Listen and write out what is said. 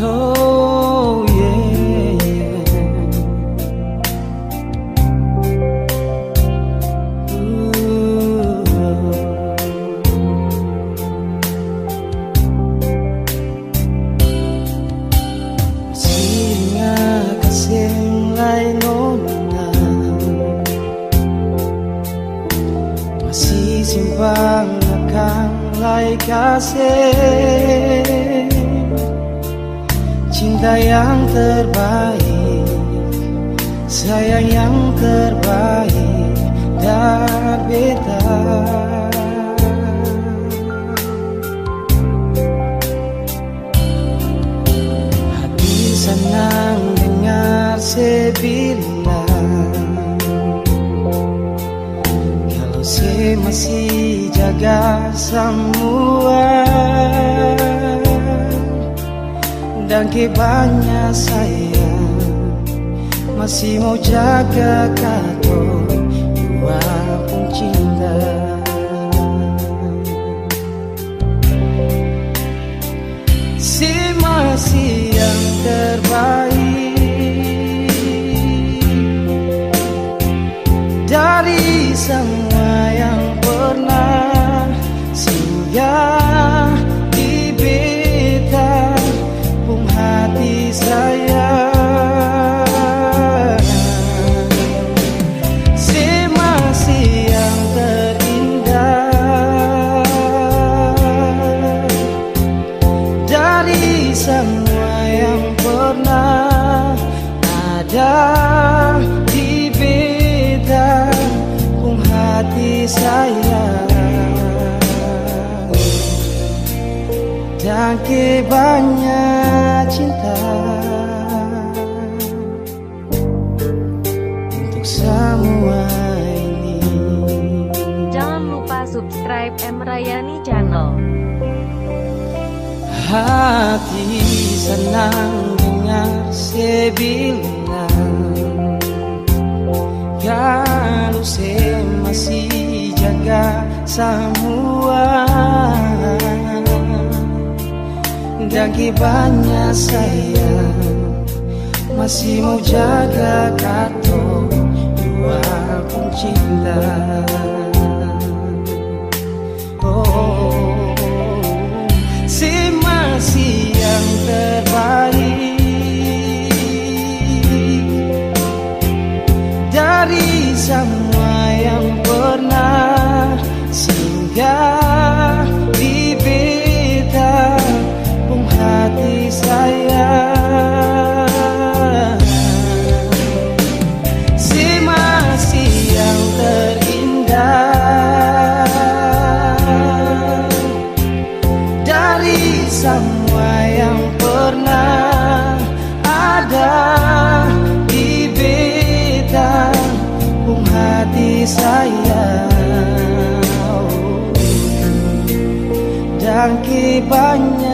Oh yeah, masih nga kasing lain na masih simpang nakang lai kasih cinta yang terbaik, sayang yang terbaik dan beta. Hati senang dengar sebilang kalau saya masih jaga semua. Dan kebanyak saya masih mau jaga kato dua pun cinta. Si masih yang terbaik dari semua yang pernah singgah di beta hati saya. Si masih yang terindah dari semua yang pernah ada di beta hati saya. Dan kebanyak cinta untuk semua ini. Jangan lupa subscribe Emrayani Channel. Hati senang dengar sebilang kalau saya masih jaga semua. Dan kebanyak saya masih mau jaga kato dua pun cinta. Oh, si masih yang terbaik dari semua yang pernah singgah di beta hati saya. Si masih yang terindah dari semua yang pernah ada di beta hati saya. Dan kebanyak